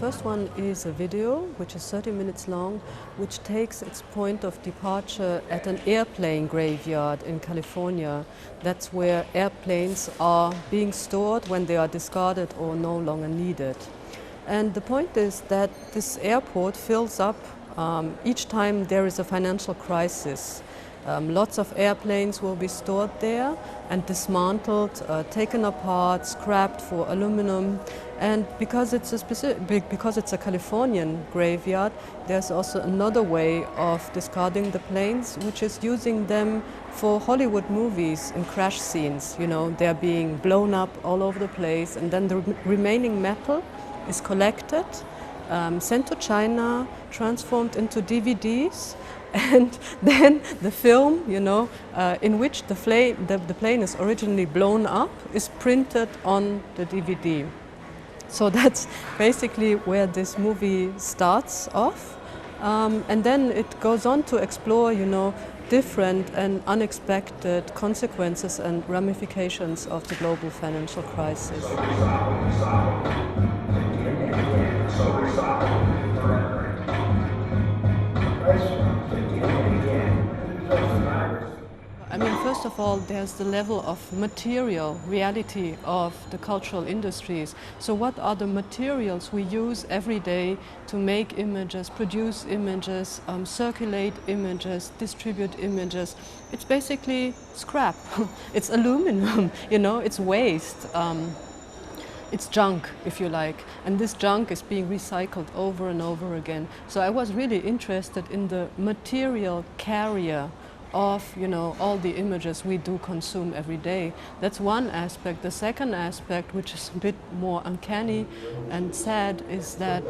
first one is a video, which is 30 minutes long, which takes its point of departure at an airplane graveyard in California. That's where airplanes are being stored when they are discarded or no longer needed. And the point is that this airport fills up each time there is a financial crisis. Lots of airplanes will be stored there and dismantled, taken apart, scrapped for aluminum. And because it's a Californian graveyard, there's also another way of discarding the planes, which is using them for Hollywood movies in crash scenes. You know, they're being blown up all over the place, and then the remaining metal is collected, sent to China, transformed into DVDs, and then the film, you know, in which the plane is originally blown up, is printed on the DVD. So that's basically where this movie starts off. And then it goes on to explore, you know, different and unexpected consequences and ramifications of the global financial crisis. I mean, first of all, there's the level of material reality of the cultural industries. So what are the materials we use every day to make images, produce images, circulate images, distribute images? It's basically scrap. It's aluminum, you know, it's waste. It's junk, if you like, and this junk is being recycled over and over again. So I was really interested in the material carrier of, you know, all the images we do consume every day. That's one aspect. The second aspect, which is a bit more uncanny and sad, is that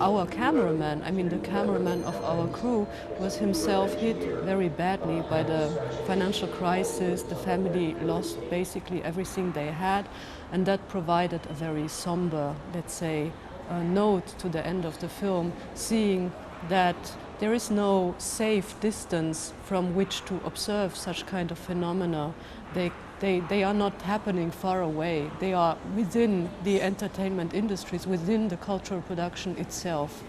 our cameraman, I mean the cameraman of our crew, was himself hit very badly by the financial crisis. The family lost basically everything they had, and that provided a very somber, let's say, note to the end of the film, seeing that there is no safe distance from which to observe such kind of phenomena. They are not happening far away. They are within the entertainment industries, within the cultural production itself.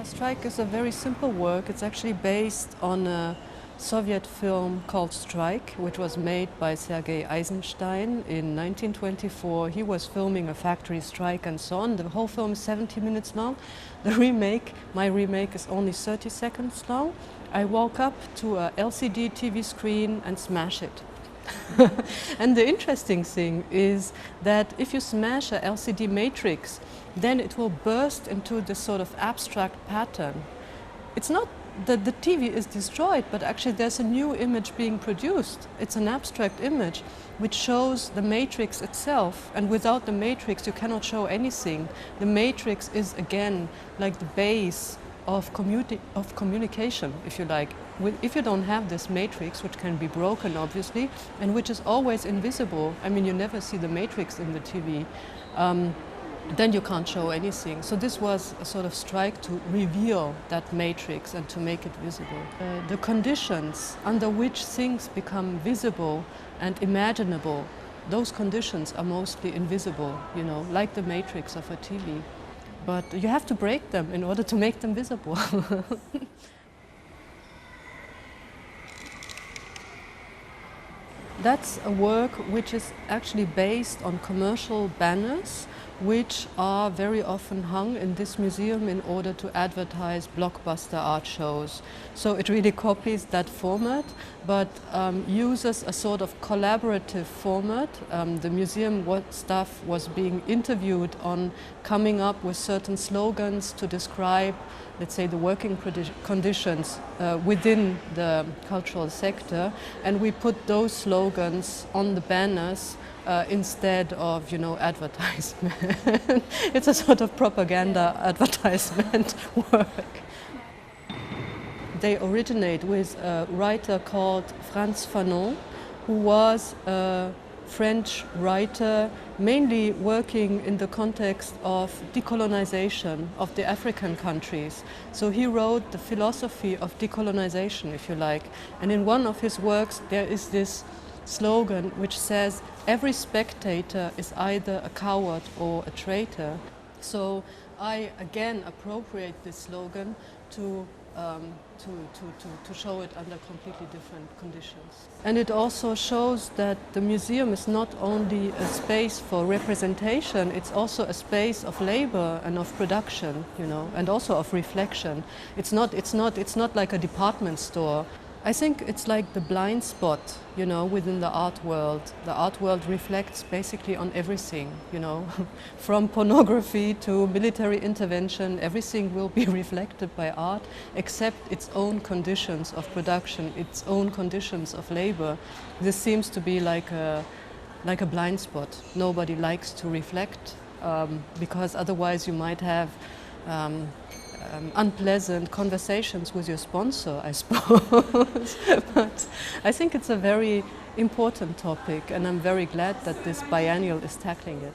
Strike is a very simple work. It's actually based on a Soviet film called Strike, which was made by Sergei Eisenstein in 1924. He was filming a factory strike and so on. The whole film is 70 minutes long. The remake, my remake, is only 30 seconds long. I walk up to a LCD TV screen and smash it. And the interesting thing is that if you smash a LCD matrix, then it will burst into this sort of abstract pattern. It's not that the TV is destroyed, but actually there's a new image being produced. It's an abstract image which shows the matrix itself, and without the matrix you cannot show anything. The matrix is again like the base of communication, if you like. If you don't have this matrix, which can be broken obviously, and which is always invisible, I mean you never see the matrix in the TV, then you can't show anything. So this was a sort of strike to reveal that matrix and to make it visible. The conditions under which things become visible and imaginable, those conditions are mostly invisible, you know, like the matrix of a TV. But you have to break them in order to make them visible. That's a work which is actually based on commercial banners, which are very often hung in this museum in order to advertise blockbuster art shows. So it really copies that format, but uses a sort of collaborative format. The museum staff was being interviewed on coming up with certain slogans to describe, let's say, the working conditions within the cultural sector, and we put those slogans on the banners instead of, you know, advertisement. It's a sort of propaganda advertisement work. They originate with a writer called Frantz Fanon, who was a French writer, mainly working in the context of decolonization of the African countries. So he wrote the philosophy of decolonization, if you like. And in one of his works there is this slogan which says, every spectator is either a coward or a traitor. So I again appropriate this slogan to show it under completely different conditions. And it also shows that the museum is not only a space for representation, it's also a space of labor and of production, you know, and also of reflection. It's not like a department store. I think it's like the blind spot, you know, within the art world. The art world reflects basically on everything, you know, from pornography to military intervention. Everything will be reflected by art, except its own conditions of production, its own conditions of labor. This seems to be like a blind spot. Nobody likes to reflect, because otherwise you might have unpleasant conversations with your sponsor, I suppose. But I think it's a very important topic, and I'm very glad that this biennial is tackling it.